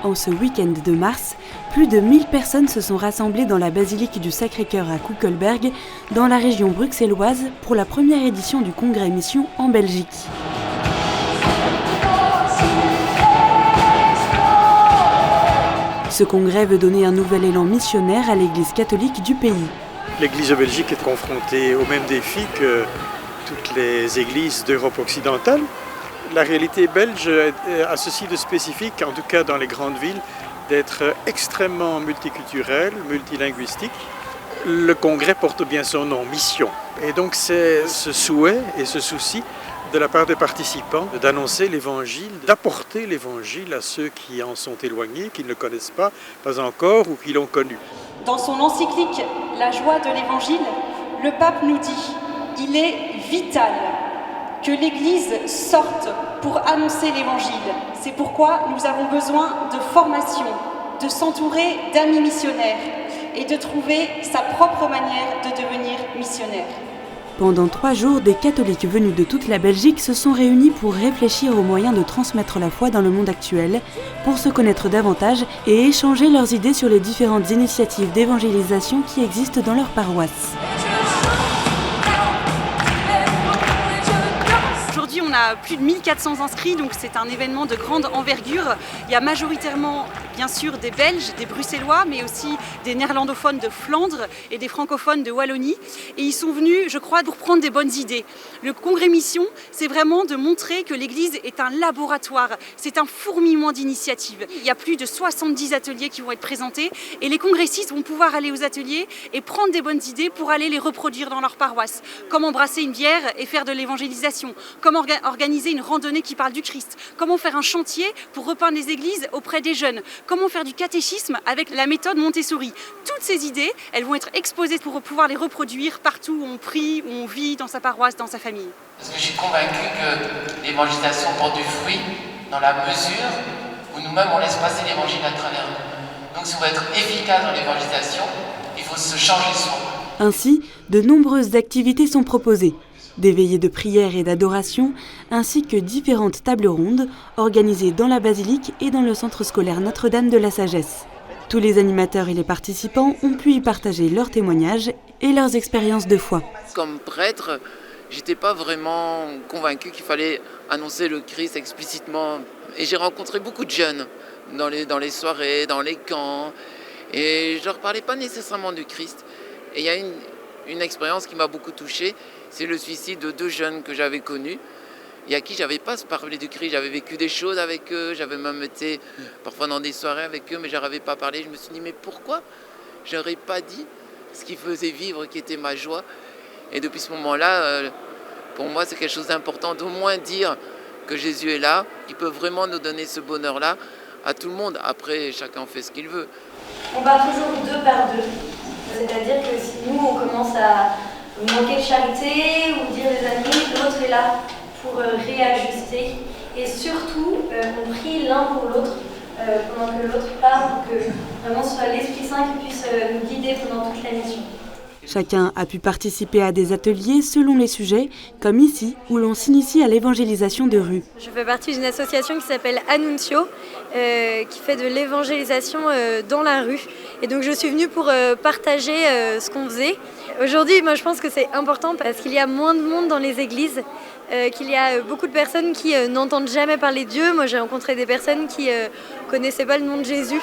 En ce week-end de mars, plus de 1000 personnes se sont rassemblées dans la basilique du Sacré-Cœur à Koekelberg, dans la région bruxelloise, pour la première édition du Congrès Mission en Belgique. Ce congrès veut donner un nouvel élan missionnaire à l'Église catholique du pays. L'Église de Belgique est confrontée aux mêmes défis que toutes les églises d'Europe occidentale. La réalité belge a ceci de spécifique, en tout cas dans les grandes villes, d'être extrêmement multiculturelle, multilinguistique. Le congrès porte bien son nom, Mission. Et donc c'est ce souhait et ce souci de la part des participants d'annoncer l'évangile, d'apporter l'évangile à ceux qui en sont éloignés, qui ne le connaissent pas encore ou qui l'ont connu. Dans son encyclique « La joie de l'évangile », le pape nous dit « Il est vital que l'Église sorte pour annoncer l'évangile. C'est pourquoi nous avons besoin de formation, de s'entourer d'amis missionnaires et de trouver sa propre manière de devenir missionnaire. » Pendant 3 jours, des catholiques venus de toute la Belgique se sont réunis pour réfléchir aux moyens de transmettre la foi dans le monde actuel, pour se connaître davantage et échanger leurs idées sur les différentes initiatives d'évangélisation qui existent dans leur paroisse. Aujourd'hui, on a plus de 1400 inscrits, donc c'est un événement de grande envergure. Il y a majoritairement, bien sûr, des Belges, des Bruxellois, mais aussi des néerlandophones de Flandre et des francophones de Wallonie. Et ils sont venus, je crois, pour prendre des bonnes idées. Le Congrès Mission, c'est vraiment de montrer que l'Église est un laboratoire, c'est un fourmillement d'initiatives. Il y a plus de 70 ateliers qui vont être présentés et les congressistes vont pouvoir aller aux ateliers et prendre des bonnes idées pour aller les reproduire dans leur paroisse. Comment brasser une bière et faire de l'évangélisation, comment organiser une randonnée qui parle du Christ, comment faire un chantier pour repeindre les églises auprès des jeunes, comment faire du catéchisme avec la méthode Montessori. Toutes ces idées, elles vont être exposées pour pouvoir les reproduire partout où on prie, où on vit, dans sa paroisse, dans sa famille. Parce que je suis convaincu que l'évangélisation porte du fruit dans la mesure où nous-mêmes on laisse passer l'évangile à travers nous. Donc si on veut être efficace dans l'évangélisation, il faut se changer soi. Ainsi, de nombreuses activités sont proposées. Des veillées de prière et d'adoration, ainsi que différentes tables rondes organisées dans la basilique et dans le centre scolaire Notre-Dame de la Sagesse. Tous les animateurs et les participants ont pu y partager leurs témoignages et leurs expériences de foi. Comme prêtre, j'étais pas vraiment convaincu qu'il fallait annoncer le Christ explicitement. Et j'ai rencontré beaucoup de jeunes dans les soirées, dans les camps. Et je leur parlais pas nécessairement du Christ. Et il y a une expérience qui m'a beaucoup touché. C'est le suicide de 2 jeunes que j'avais connus et à qui j'avais pas parlé du Christ. J'avais vécu des choses avec eux, j'avais même été parfois dans des soirées avec eux, mais je n'avais pas parlé. Je me suis dit, mais pourquoi je n'aurais pas dit ce qui faisait vivre, qui était ma joie? Et depuis ce moment-là, pour moi, c'est quelque chose d'important d'au moins dire que Jésus est là, qu'il peut vraiment nous donner ce bonheur-là à tout le monde. Après, chacun fait ce qu'il veut. On part toujours 2 par 2. C'est-à-dire que si nous, on commence à manquer de charité ou dire des amis, l'autre est là pour réajuster. Et surtout, on prie l'un pour l'autre pendant que l'autre parle, pour que vraiment ce soit l'Esprit Saint qui puisse nous guider pendant toute la mission. Chacun a pu participer à des ateliers selon les sujets, comme ici, où l'on s'initie à l'évangélisation de rue. Je fais partie d'une association qui s'appelle Annuncio, qui fait de l'évangélisation dans la rue. Et donc je suis venue pour partager ce qu'on faisait. Aujourd'hui, moi je pense que c'est important parce qu'il y a moins de monde dans les églises, qu'il y a beaucoup de personnes qui n'entendent jamais parler de Dieu. Moi j'ai rencontré des personnes qui ne connaissaient pas le nom de Jésus.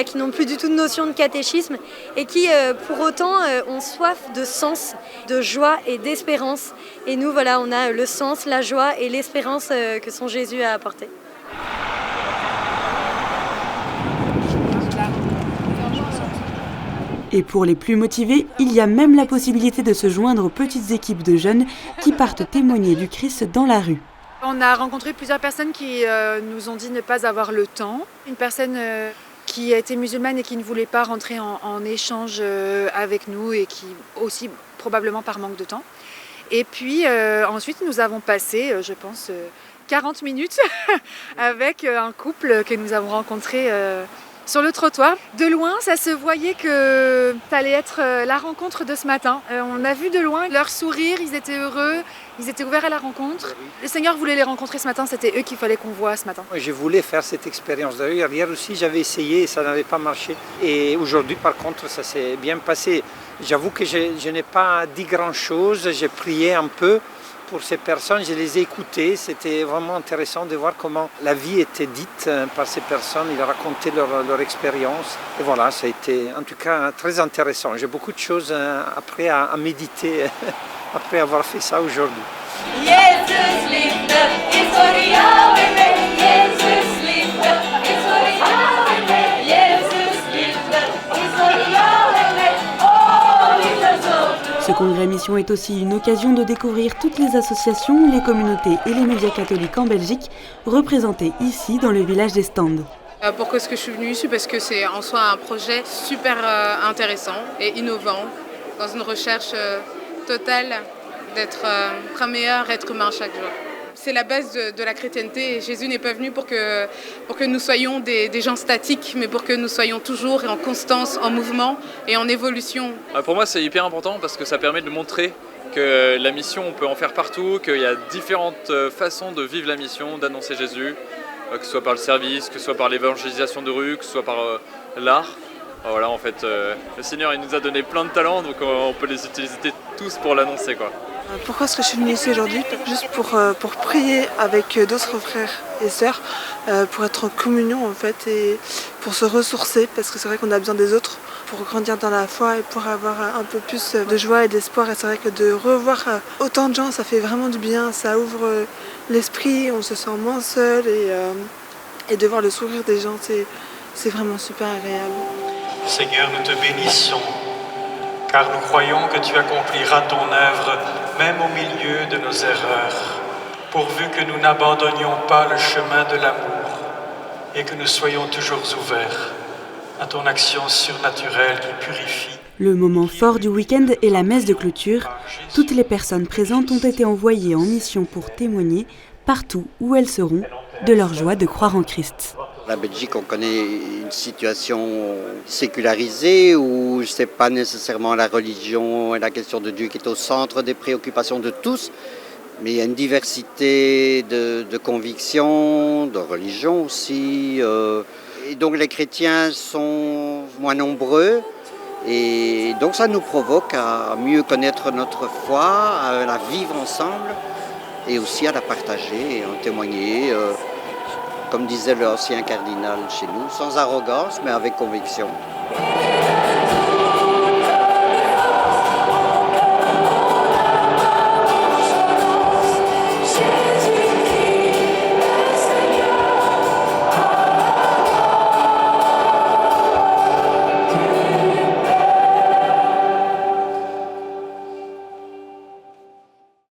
Qui n'ont plus du tout de notion de catéchisme et qui, pour autant, ont soif de sens, de joie et d'espérance. Et nous, voilà, on a le sens, la joie et l'espérance que son Jésus a apporté. Et pour les plus motivés, il y a même la possibilité de se joindre aux petites équipes de jeunes qui partent témoigner du Christ dans la rue. On a rencontré plusieurs personnes qui nous ont dit ne pas avoir le temps. Une personne qui était musulmane et qui ne voulait pas rentrer en échange avec nous et qui aussi probablement par manque de temps. Et puis ensuite nous avons passé, je pense, 40 minutes avec un couple que nous avons rencontré sur le trottoir. De loin, ça se voyait que ça allait être la rencontre de ce matin. On a vu de loin leur sourire, ils étaient heureux, ils étaient ouverts à la rencontre. Le Seigneur voulait les rencontrer ce matin, c'était eux qu'il fallait qu'on voie ce matin. Je voulais faire cette expérience. D'ailleurs, hier aussi, j'avais essayé et ça n'avait pas marché. Et aujourd'hui, par contre, ça s'est bien passé. J'avoue que je n'ai pas dit grand-chose, j'ai prié un peu pour ces personnes, je les ai écoutées. C'était vraiment intéressant de voir comment la vie était dite par ces personnes. Ils racontaient leur expérience. Et voilà, ça a été en tout cas très intéressant. J'ai beaucoup de choses après à méditer après avoir fait ça aujourd'hui. Ce congrès Mission est aussi une occasion de découvrir toutes les associations, les communautés et les médias catholiques en Belgique représentés ici dans le village des Stands. Pourquoi est-ce que je suis venue ici? Parce que c'est en soi un projet super intéressant et innovant dans une recherche totale d'être un meilleur être humain chaque jour. C'est la base de la chrétienté et Jésus n'est pas venu pour que nous soyons des gens statiques, mais pour que nous soyons toujours en constance, en mouvement et en évolution. Pour moi, c'est hyper important parce que ça permet de montrer que la mission, on peut en faire partout, qu'il y a différentes façons de vivre la mission, d'annoncer Jésus, que ce soit par le service, que ce soit par l'évangélisation de rue, que ce soit par l'art. Voilà, en fait, le Seigneur il nous a donné plein de talents, donc on peut les utiliser tous pour l'annoncer, quoi. Pourquoi est-ce que je suis venue ici aujourd'hui? Juste pour prier avec d'autres frères et sœurs, pour être en communion en fait et pour se ressourcer, parce que c'est vrai qu'on a besoin des autres pour grandir dans la foi et pour avoir un peu plus de joie et d'espoir. Et c'est vrai que de revoir autant de gens, ça fait vraiment du bien, ça ouvre l'esprit, on se sent moins seul et de voir le sourire des gens, c'est vraiment super agréable. Seigneur, nous te bénissons, car nous croyons que tu accompliras ton œuvre même au milieu de nos erreurs, pourvu que nous n'abandonnions pas le chemin de l'amour et que nous soyons toujours ouverts à ton action surnaturelle qui purifie. Le moment fort du week-end est la messe de clôture. Toutes les personnes présentes ont été envoyées en mission pour témoigner, partout où elles seront, de leur joie de croire en Christ. La Belgique, on connaît une situation sécularisée où ce n'est pas nécessairement la religion et la question de Dieu qui est au centre des préoccupations de tous, mais il y a une diversité de convictions, de religions aussi. Et donc les chrétiens sont moins nombreux et donc ça nous provoque à mieux connaître notre foi, à la vivre ensemble et aussi à la partager et en témoigner. Comme disait l'ancien cardinal chez nous, sans arrogance, mais avec conviction.